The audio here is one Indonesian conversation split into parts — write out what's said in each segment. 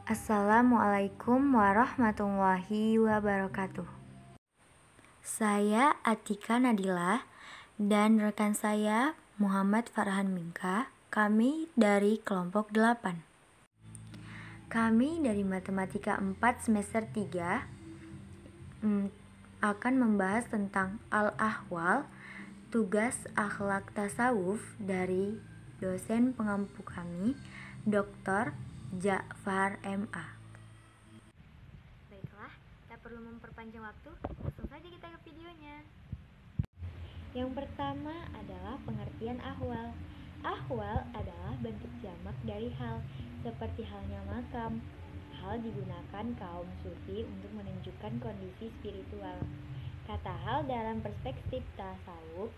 Assalamualaikum warahmatullahi wabarakatuh. Saya Atika Nadila dan rekan saya Muhammad Farhan Mingka. Kami dari kelompok 8. Kami dari Matematika 4 semester 3 akan membahas tentang Al-Ahwal, tugas akhlak tasawuf dari dosen pengampu kami, Dr. Ja'far MA. Baiklah, tak perlu memperpanjang waktu, langsung saja kita ke videonya. Yang pertama adalah pengertian ahwal. Ahwal adalah bentuk jamak dari hal, seperti halnya makam. Hal digunakan kaum sufi untuk menunjukkan kondisi spiritual. Kata hal dalam perspektif tasawuf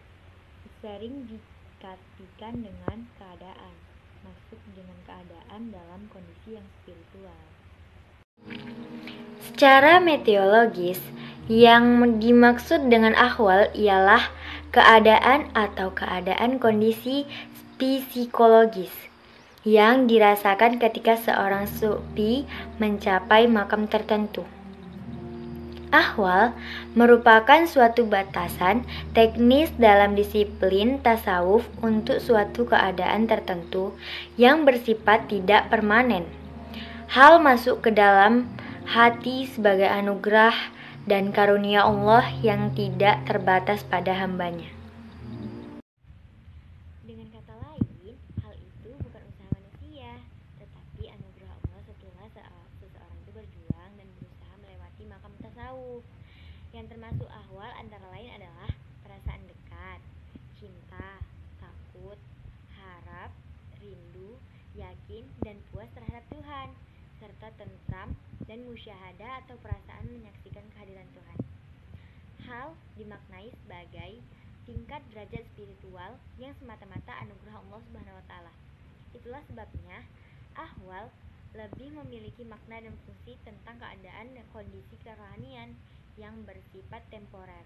sering dikaitkan dengan keadaan. Maksud dengan keadaan dalam kondisi yang spiritual. Secara meteologis, yang dimaksud dengan ahwal ialah keadaan atau keadaan kondisi psikologis yang dirasakan ketika seorang sufi mencapai makam tertentu. Ahwal merupakan suatu batasan teknis dalam disiplin tasawuf untuk suatu keadaan tertentu yang bersifat tidak permanen. Hal masuk ke dalam hati sebagai anugerah dan karunia Allah yang tidak terbatas pada hambanya. Dengan kata lain, hal itu bukan usaha manusia, tetapi anugerah Allah setelah seseorang itu berjuang dan berusaha melewati makam tasawuf. Yang termasuk ahwal antara lain adalah perasaan dekat, cinta, takut, harap, rindu, yakin, dan puas terhadap Tuhan, serta tentram dan musyahadah atau perasaan menyaksikan kehadiran Tuhan. Hal dimaknai sebagai tingkat derajat spiritual yang semata-mata anugerah Allah Subhanahu wa taala. Itulah sebabnya ahwal lebih memiliki makna dan fungsi tentang keadaan dan kondisi kerohanian yang bersifat temporer,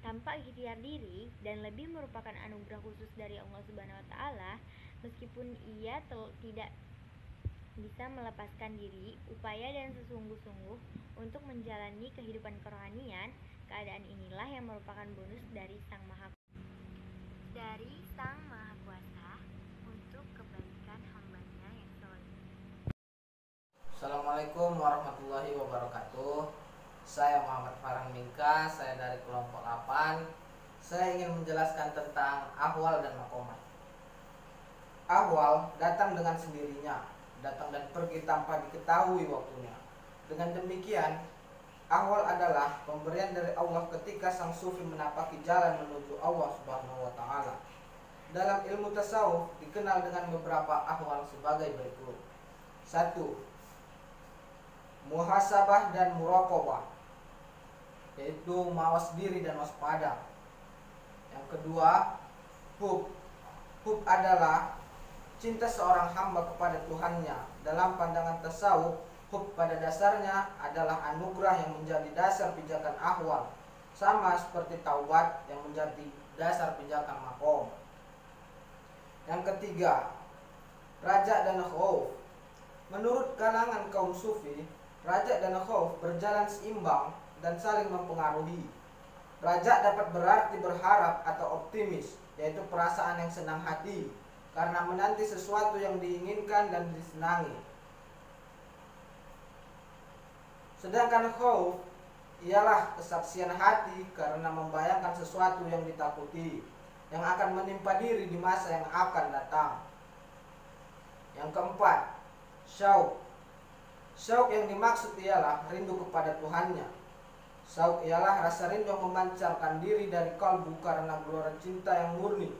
tanpa ikhtiar diri, dan lebih merupakan anugerah khusus dari Allah Subhanahu wa taala. Meskipun ia tidak bisa melepaskan diri, upaya dan sesungguh-sungguh untuk menjalani kehidupan kerohanian, keadaan inilah yang merupakan bonus dari Sang Maha Kuasa untuk kebaikan hambanya yang soleh. Assalamualaikum warahmatullahi wabarakatuh. Saya Muhammad Farhan Mingka, saya dari kelompok 8. Saya ingin menjelaskan tentang ahwal dan makomat. Ahwal datang dengan sendirinya, datang dan pergi tanpa diketahui waktunya. Dengan demikian, ahwal adalah pemberian dari Allah ketika sang sufi menapaki jalan menuju Allah Subhanahu wa taala. Dalam ilmu tasawuf dikenal dengan beberapa ahwal sebagai berikut. 1. Muhasabah dan muraqabah, yaitu mawas diri dan waspada. Yang kedua, hub. Hub adalah cinta seorang hamba kepada Tuhannya. Dalam pandangan tasawuf, hub pada dasarnya adalah anugerah yang menjadi dasar pijakan ahwal, sama seperti taubat yang menjadi dasar pijakan makom. Yang ketiga, raja dan khauf. Menurut kalangan kaum sufi, raja dan khauf berjalan seimbang dan saling mempengaruhi. Raja dapat berarti berharap atau optimis, yaitu perasaan yang senang hati karena menanti sesuatu yang diinginkan dan disenangi. Sedangkan khauf ialah kesaksian hati karena membayangkan sesuatu yang ditakuti, yang akan menimpa diri di masa yang akan datang. Yang keempat, syauq. Syauq yang dimaksud ialah rindu kepada Tuhannya. Syauq ialah rasa rindu yang memancarkan diri dari kalbu karena gelora cinta yang murni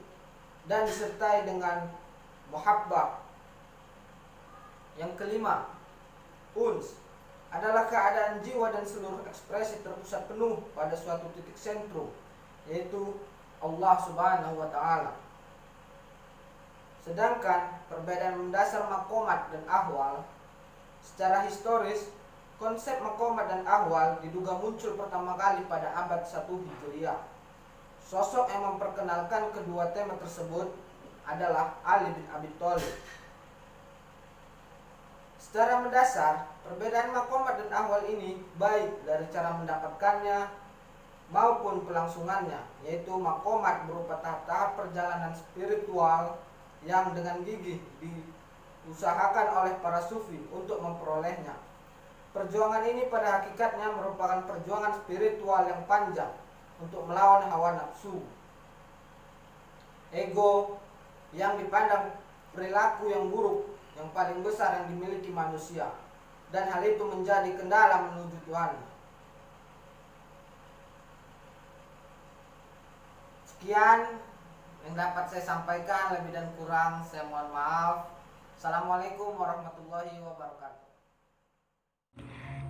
dan disertai dengan muhabbah. Yang kelima, uns adalah keadaan jiwa dan seluruh ekspresi terpusat penuh pada suatu titik sentrum, yaitu Allah Subhanahu wa taala. Sedangkan perbedaan mendasar makomat dan ahwal, secara historis, konsep makomat dan ahwal diduga muncul pertama kali pada abad 1 Hijriah. Sosok yang memperkenalkan kedua tema tersebut adalah Ali bin Abi Thalib. Secara mendasar, perbedaan maqamat dan ahwal ini baik dari cara mendapatkannya maupun pelangsungannya, yaitu maqamat berupa tahap-tahap perjalanan spiritual yang dengan gigih diusahakan oleh para sufi untuk memperolehnya. Perjuangan ini pada hakikatnya merupakan perjuangan spiritual yang panjang untuk melawan hawa nafsu, ego yang dipandang perilaku yang buruk yang paling besar yang dimiliki manusia, dan hal itu menjadi kendala menuju Tuhan. Sekian yang dapat saya sampaikan, lebih dan kurang saya mohon maaf. Assalamualaikum warahmatullahi wabarakatuh.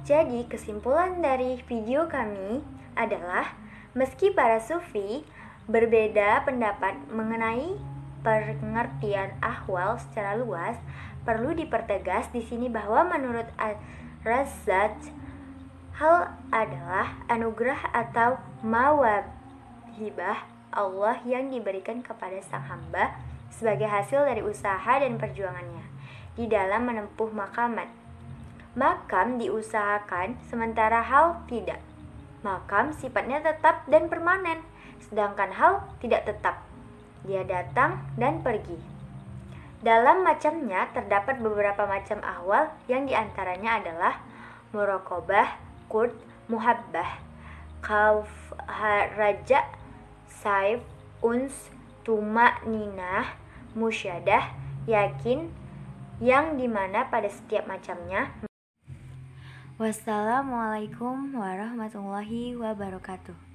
Jadi kesimpulan dari video kami adalah meski para sufi berbeda pendapat mengenai pengertian ahwal secara luas, perlu dipertegas di sini bahwa menurut Ar-Razzaq, hal adalah anugerah atau mawahibah Allah yang diberikan kepada sang hamba sebagai hasil dari usaha dan perjuangannya di dalam menempuh maqamat. Makam diusahakan, sementara hal tidak. Makam sifatnya tetap dan permanen, sedangkan hal tidak tetap. Dia datang dan pergi. Dalam macamnya terdapat beberapa macam ahwal yang diantaranya adalah muraqabah, qurb, muhabbah, khauf, raja, saif, uns, tumak-ninah, musyadah, yakin, yang dimana pada setiap macamnya. Wassalamualaikum warahmatullahi wabarakatuh.